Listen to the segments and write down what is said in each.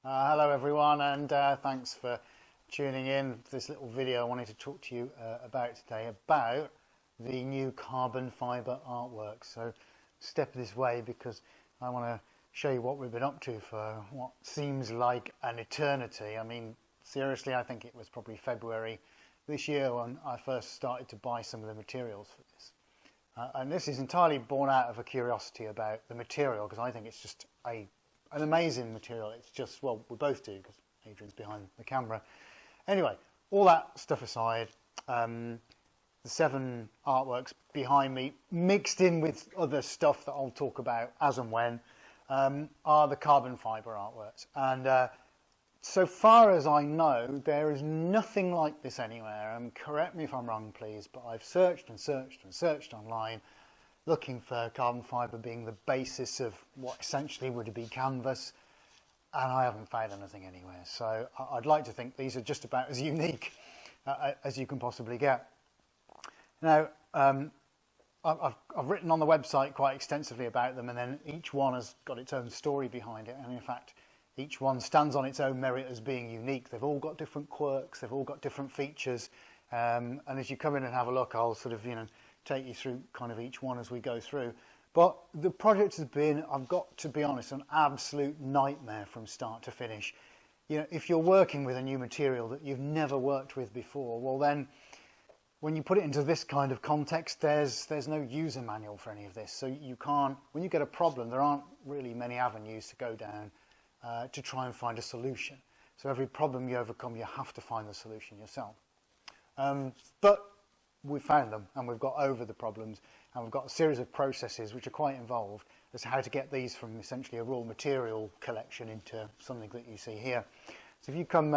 Hello everyone, and thanks for tuning in for this little video I wanted to talk to you about today about the new carbon fibre artwork. So step this way because I want to show you what we've been up to for what seems like an eternity. I mean, seriously, I think it was probably February this year when I first started to buy some of the materials for this. And this is entirely born out of a curiosity about the material, because I think it's just an amazing material. It's just, well, we both do because Adrian's behind the camera. Anyway, all that stuff aside, the 7 artworks behind me, mixed in with other stuff that I'll talk about as and when, are the carbon fibre artworks. And so far as I know, there is nothing like this anywhere. Correct me if I'm wrong, please, but I've searched and searched and searched online, looking for carbon fibre being the basis of what essentially would be canvas, and I haven't found anything anywhere. So I'd like to think these are just about as unique as you can possibly get. Now, I've written on the website quite extensively about them, and then each one has got its own story behind it, and in fact each one stands on its own merit as being unique. They've all got different quirks, they've all got different features, and as you come in and have a look, I'll sort of, take you through kind of each one as we go through. But the project has been, I've got to be honest, an absolute nightmare from start to finish. If you're working with a new material that you've never worked with before, well then, when you put it into this kind of context, there's no user manual for any of this. So you can't, when you get a problem, there aren't really many avenues to go down to try and find a solution. So every problem you overcome, you have to find the solution yourself. But we've found them, and we've got over the problems, and we've got a series of processes which are quite involved as to how to get these from essentially a raw material collection into something that you see here. So if you come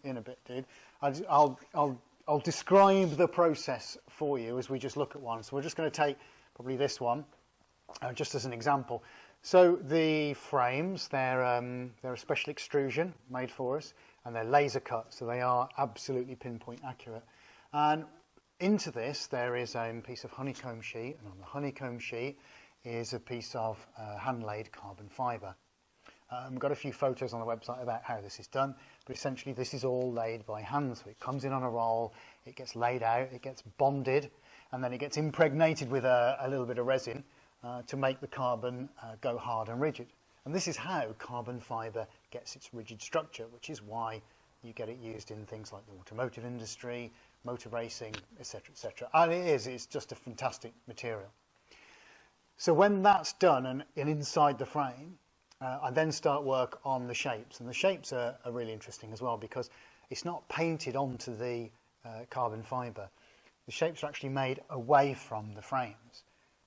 in a bit, dude, I'll describe the process for you as we just look at one. So we're just going to take probably this one just as an example. So the frames, they're a special extrusion made for us, and they're laser cut, so they are absolutely pinpoint accurate. And into this there is a piece of honeycomb sheet, and on the honeycomb sheet is a piece of hand-laid carbon fibre. We've got a few photos on the website about how this is done, but essentially this is all laid by hand. So it comes in on a roll, it gets laid out, it gets bonded, and then it gets impregnated with a little bit of resin to make the carbon go hard and rigid. And this is how carbon fibre gets its rigid structure, which is why you get it used in things like the automotive industry, motor racing, etc., etc. And it's just a fantastic material. So when that's done and inside the frame, I then start work on the shapes. And the shapes are really interesting as well, because it's not painted onto the carbon fibre. The shapes are actually made away from the frames.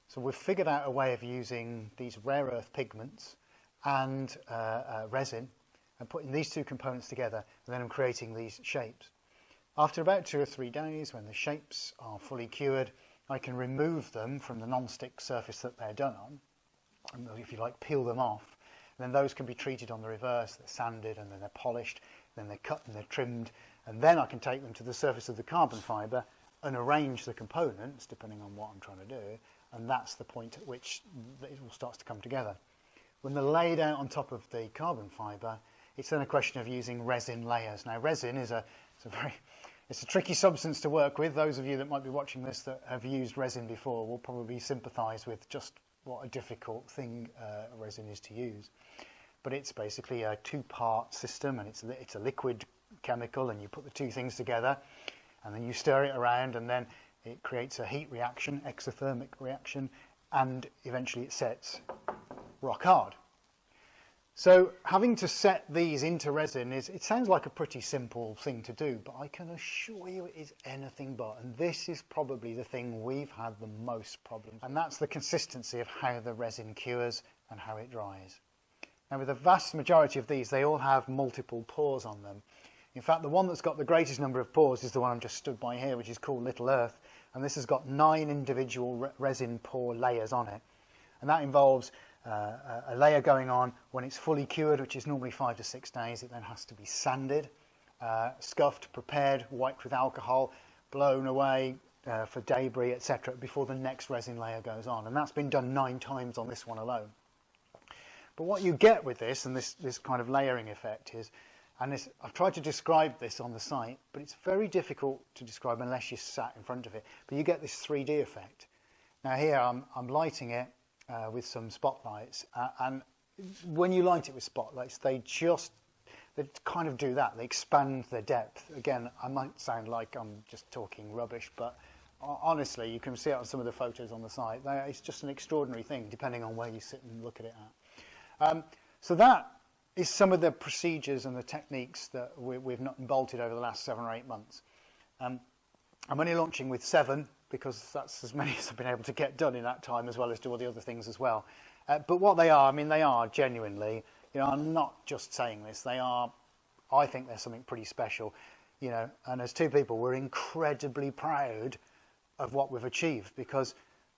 So we've figured out a way of using these rare earth pigments and resin and putting these two components together, and then I'm creating these shapes. After about 2 or 3 days, when the shapes are fully cured, I can remove them from the non-stick surface that they're done on, and if you like, peel them off. And then those can be treated on the reverse. They're sanded, and then they're polished, then they're cut and they're trimmed, and then I can take them to the surface of the carbon fibre and arrange the components depending on what I'm trying to do, and that's the point at which it all starts to come together. When they're laid out on top of the carbon fibre, it's then a question of using resin layers. Now, resin is it's a tricky substance to work with. Those of you that might be watching this that have used resin before will probably sympathise with just what a difficult thing resin is to use. But it's basically a 2-part system, and it's a liquid chemical, and you put the two things together, and then you stir it around, and then it creates a heat reaction, exothermic reaction, and eventually it sets rock hard. So having to set these into resin it sounds like a pretty simple thing to do, but I can assure you it is anything but. And this is probably the thing we've had the most problems, and that's the consistency of how the resin cures and how it dries. Now, with the vast majority of these, they all have multiple pores on them. In fact, the one that's got the greatest number of pores is the one I'm just stood by here, which is called Little Earth, and this has got 9 individual resin pore layers on it. And that involves a layer going on when it's fully cured, which is normally 5 to 6 days. It then has to be sanded, scuffed, prepared, wiped with alcohol, blown away for debris, etc., before the next resin layer goes on. And that's been done 9 times on this one alone. But what you get with this, and this kind of layering effect is, and this, I've tried to describe this on the site, but it's very difficult to describe unless you're sat in front of it. But you get this 3D effect. Now here I'm lighting it with some spotlights, and when you light it with spotlights, they kind of do that. They expand their depth. Again, I might sound like I'm just talking rubbish, but honestly, you can see it on some of the photos on the site. It's just an extraordinary thing, depending on where you sit and look at it at. So that is some of the procedures and the techniques that we've not bolted over the last 7 or 8 months. I'm only launching with 7 because that's as many as I've been able to get done in that time, as well as do all the other things as well. But what they are, I mean, they are genuinely, you know, I'm not just saying this, they are, I think they're something pretty special, you know, and as 2 people, we're incredibly proud of what we've achieved, because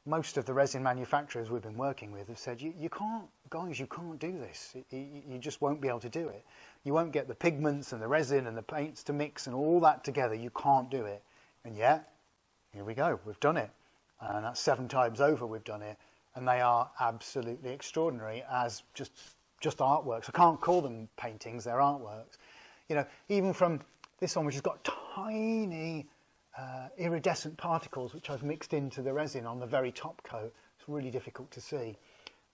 most of the resin manufacturers we've been working with have said, you can't, guys, you can't do this. You just won't be able to do it. You won't get the pigments and the resin and the paints to mix and all that together. You can't do it. And yet, here we go, we've done it. And that's 7 times over we've done it. And they are absolutely extraordinary as just artworks. I can't call them paintings, they're artworks. You know, even from this one, which has got tiny iridescent particles which I've mixed into the resin on the very top coat. It's really difficult to see.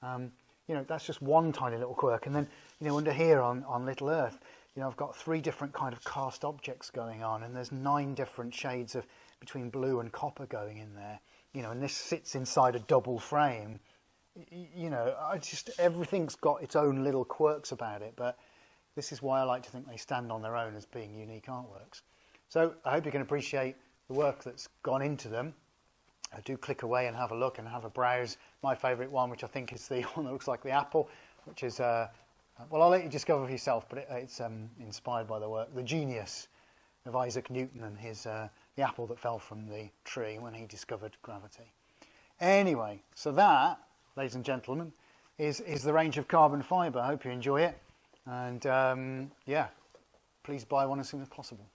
You know, that's just one tiny little quirk. And then, you know, under here on Little Earth, you know, I've got 3 different kind of cast objects going on, and there's 9 different shades of between blue and copper going in there. You know, and this sits inside a double frame. You know, everything's got its own little quirks about it, but this is why I like to think they stand on their own as being unique artworks. So I hope you can appreciate the work that's gone into them. Do click away and have a look and have a browse. My favourite one, which I think is the one that looks like the apple, which is, well, I'll let you discover for yourself, but it's inspired by the work, The Genius of Isaac Newton, and his the apple that fell from the tree when he discovered gravity. Anyway, so that, ladies and gentlemen, is the range of carbon fibre. I hope you enjoy it, and yeah, please buy one as soon as possible.